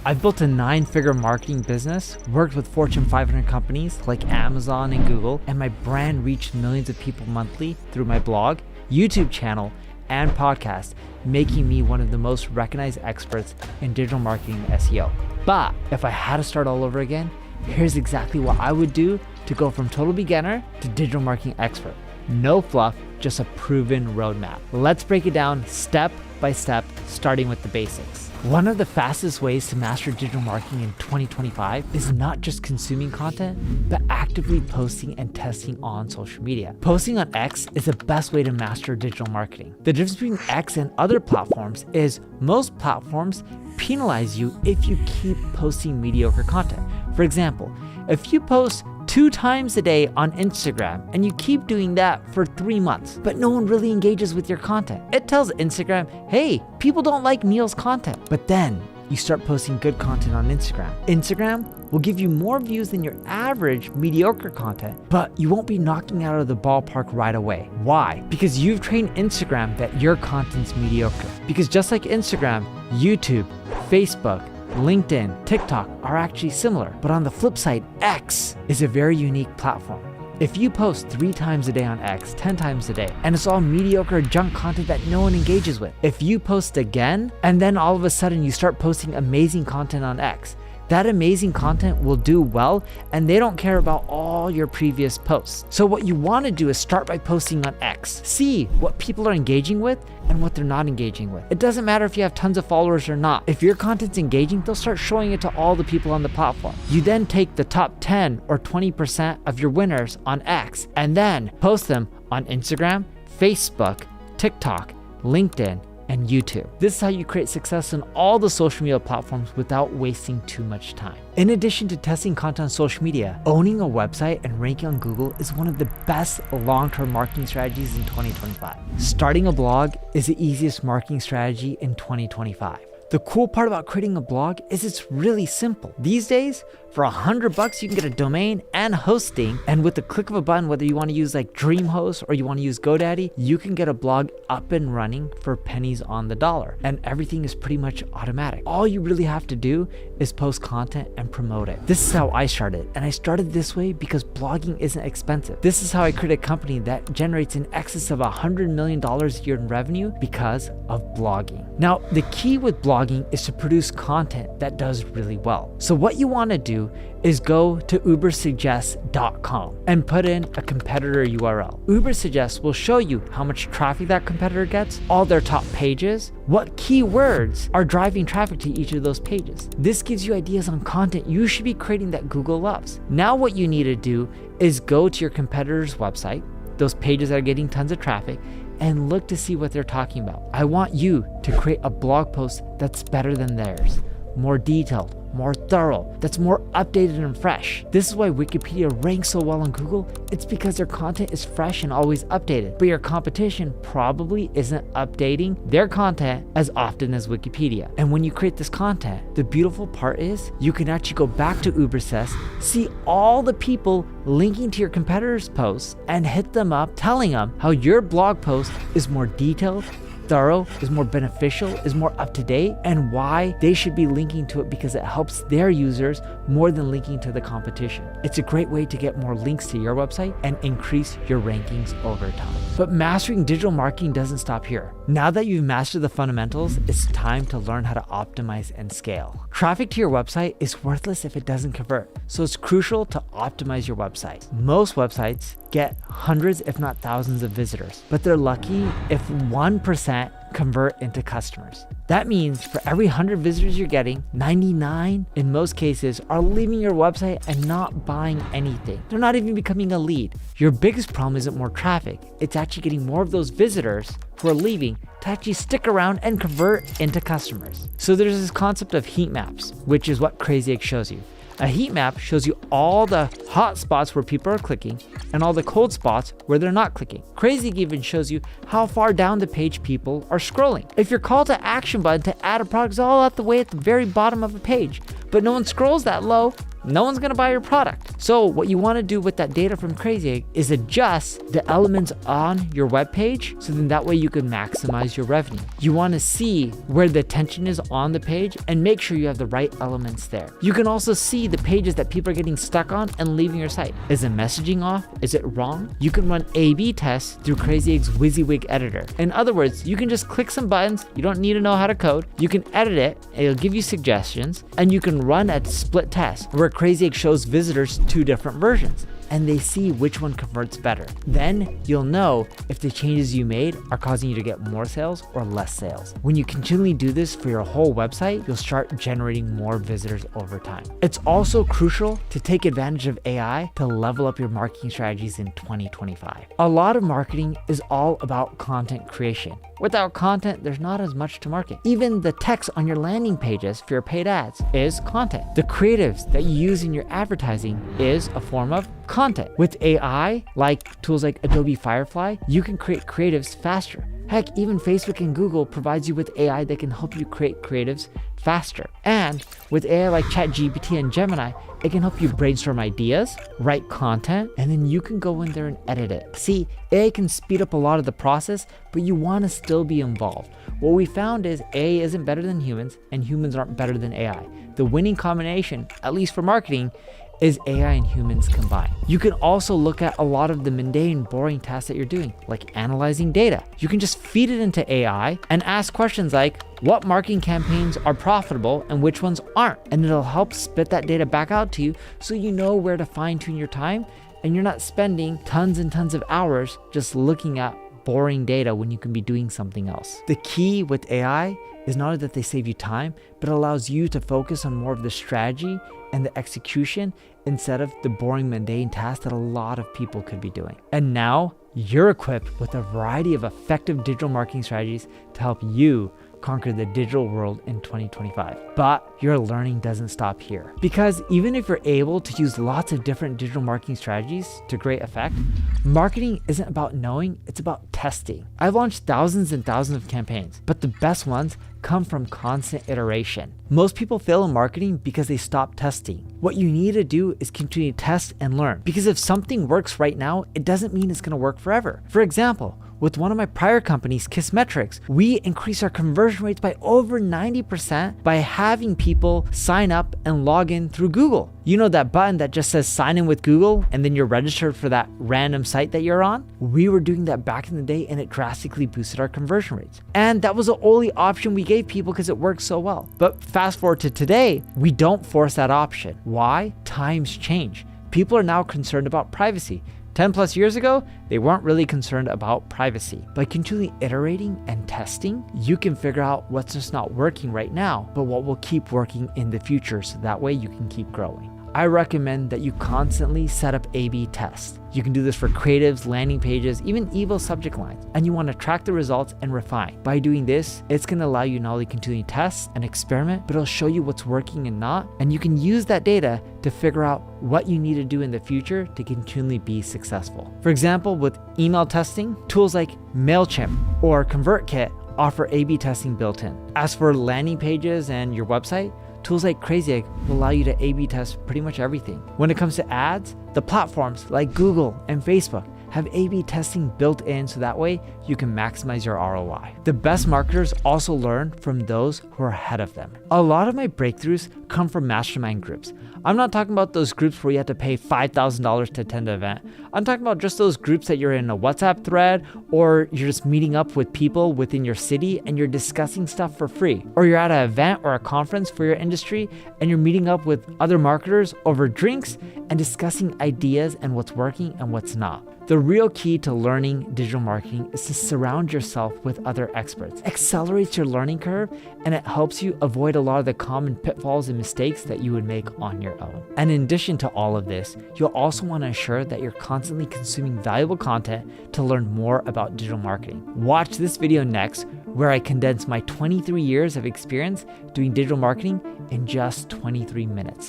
I've built a 9-figure marketing business, worked with Fortune 500 companies like Amazon and Google, and my brand reached millions of people monthly through my blog, YouTube channel, and podcast, making me one of the most recognized experts in digital marketing and SEO. But if I had to start all over again, here's exactly what I would do to go from total beginner to digital marketing expert. No fluff, just a proven roadmap. Let's break it down step by step, starting with the basics. One of the fastest ways to master digital marketing in 2025 is not just consuming content, but actively posting and testing on social media. Posting on X is the best way to master digital marketing. The difference between X and other platforms is most platforms penalize you if you keep posting mediocre content. For example, if you post 2 times a day on Instagram and you keep doing that for 3 months, but no one really engages with your content, it tells Instagram, hey, people don't like Neil's content. But then you start posting good content on Instagram. Instagram will give you more views than your average mediocre content, but you won't be knocking out of the ballpark right away. Why? Because you've trained Instagram that your content's mediocre. Because just like Instagram, YouTube, Facebook, LinkedIn, TikTok are actually similar, but on the flip side, X is a very unique platform. If you post 3 times a day on X, 10 times a day, and it's all mediocre junk content that no one engages with, if you post again, and then all of a sudden you start posting amazing content on X, that amazing content will do well, and they don't care about all your previous posts. So what you want to do is start by posting on X. See what people are engaging with and what they're not engaging with. It doesn't matter if you have tons of followers or not. If your content's engaging, they'll start showing it to all the people on the platform. You then take the top 10 or 20% of your winners on X and then post them on Instagram, Facebook, TikTok, LinkedIn, and YouTube. This is how you create success on all the social media platforms without wasting too much time. In addition to testing content on social media, owning a website and ranking on Google is one of the best long-term marketing strategies in 2025. Starting a blog is the easiest marketing strategy in 2025. The cool part about creating a blog is it's really simple. These days, for $100, you can get a domain and hosting, and with the click of a button, whether you want to use like DreamHost or you want to use GoDaddy, you can get a blog up and running for pennies on the dollar, and everything is pretty much automatic. All you really have to do is post content and promote it. This is how I started, and I started this way because blogging isn't expensive. This is how I created a company that generates in excess of $100 million a year in revenue because of blogging. Now, the key with blogging is to produce content that does really well. So what you want to do is go to ubersuggest.com and put in a competitor URL. Ubersuggest will show you how much traffic that competitor gets, all their top pages, what keywords are driving traffic to each of those pages. This gives you ideas on content you should be creating that Google loves. Now what you need to do is go to your competitor's website, those pages that are getting tons of traffic, and look to see what they're talking about. I want you to create a blog post that's better than theirs, more detailed, more thorough, that's more updated and fresh. This is why Wikipedia ranks so well on Google. It's because their content is fresh and always updated, but your competition probably isn't updating their content as often as Wikipedia. And when you create this content, the beautiful part is you can actually go back to Ubersuggest, see all the people linking to your competitors' posts, and hit them up telling them how your blog post is more detailed, thorough, is more beneficial, is more up to date, and why they should be linking to it because it helps their users more than linking to the competition. It's a great way to get more links to your website and increase your rankings over time. But mastering digital marketing doesn't stop here. Now that you've mastered the fundamentals, it's time to learn how to optimize and scale. Traffic to your website is worthless if it doesn't convert, so it's crucial to optimize your website. Most websites get hundreds, if not thousands of visitors, but they're lucky if 1% convert into customers. That means for every 100 visitors you're getting, 99 in most cases are leaving your website and not buying anything. They're not even becoming a lead. Your biggest problem isn't more traffic. It's actually getting more of those visitors who are leaving to actually stick around and convert into customers. So there's this concept of heat maps, which is what CrazyEgg shows you. A heat map shows you all the hot spots where people are clicking and all the cold spots where they're not clicking. CrazyEgg even shows you how far down the page people are scrolling. If your call to action button to add a product is all at the way at the very bottom of a page, but no one scrolls that low, no one's gonna buy your product. So what you wanna do with that data from Crazy Egg is adjust the elements on your web page, so then that way you can maximize your revenue. You wanna see where the attention is on the page and make sure you have the right elements there. You can also see the pages that people are getting stuck on and leaving your site. Is the messaging off? Is it wrong? You can run A/B tests through Crazy Egg's WYSIWYG editor. In other words, you can just click some buttons, you don't need to know how to code, you can edit it, it'll give you suggestions, and you can run a split test where Crazy Egg shows visitors 2 different versions and they see which one converts better. Then you'll know if the changes you made are causing you to get more sales or less sales. When you continually do this for your whole website, you'll start generating more visitors over time. It's also crucial to take advantage of AI to level up your marketing strategies in 2025. A lot of marketing is all about content creation. Without content, there's not as much to market. Even the text on your landing pages for your paid ads is content. The creatives that you use in your advertising is a form of content. With AI, like tools like Adobe Firefly, you can create creatives faster. Heck, even Facebook and Google provides you with AI that can help you create creatives faster. And with AI like ChatGPT and Gemini, it can help you brainstorm ideas, write content, and then you can go in there and edit it. See, AI can speed up a lot of the process, but you want to still be involved. What we found is AI isn't better than humans, and humans aren't better than AI. The winning combination, at least for marketing, is AI and humans combined. You can also look at a lot of the mundane, boring tasks that you're doing, like analyzing data. You can just feed it into AI and ask questions like, what marketing campaigns are profitable and which ones aren't? And it'll help spit that data back out to you so you know where to fine tune your time and you're not spending tons and tons of hours just looking at boring data when you can be doing something else. The key with AI is not only that they save you time, but it allows you to focus on more of the strategy and the execution instead of the boring, mundane tasks that a lot of people could be doing. And now you're equipped with a variety of effective digital marketing strategies to help you conquer the digital world in 2025. But your learning doesn't stop here. Because even if you're able to use lots of different digital marketing strategies to great effect, marketing isn't about knowing, it's about testing. I've launched thousands and thousands of campaigns, but the best ones come from constant iteration. Most people fail in marketing because they stop testing. What you need to do is continue to test and learn. Because if something works right now, it doesn't mean it's gonna work forever. For example, with one of my prior companies, Kissmetrics, we increased our conversion rates by over 90% by having people sign up and log in through Google. You know that button that just says sign in with Google and then you're registered for that random site that you're on? We were doing that back in the day and it drastically boosted our conversion rates. And that was the only option we gave people because it worked so well. But fast forward to today, we don't force that option. Why? Times change. People are now concerned about privacy. 10 plus years ago, they weren't really concerned about privacy. By continually iterating and testing, you can figure out what's just not working right now, but what will keep working in the future so that way you can keep growing. I recommend that you constantly set up A/B tests. You can do this for creatives, landing pages, even email subject lines, and you want to track the results and refine. By doing this, it's going to allow you not only continue to test and experiment, but it'll show you what's working and not, and you can use that data to figure out what you need to do in the future to continually be successful. For example, with email testing, tools like MailChimp or ConvertKit offer A/B testing built in. As for landing pages and your website, tools like Crazy Egg will allow you to A/B test pretty much everything. When it comes to ads, the platforms like Google and Facebook have A/B testing built in so that way you can maximize your ROI. The best marketers also learn from those who are ahead of them. A lot of my breakthroughs come from mastermind groups. I'm not talking about those groups where you have to pay $5,000 to attend an event. I'm talking about just those groups that you're in a WhatsApp thread, or you're just meeting up with people within your city and you're discussing stuff for free. Or you're at an event or a conference for your industry and you're meeting up with other marketers over drinks and discussing ideas and what's working and what's not. The real key to learning digital marketing is to surround yourself with other experts. It accelerates your learning curve and it helps you avoid a lot of the common pitfalls and mistakes that you would make on your own. And in addition to all of this, you'll also want to ensure that you're constantly consuming valuable content to learn more about digital marketing. Watch this video next, where I condense my 23 years of experience doing digital marketing in just 23 minutes.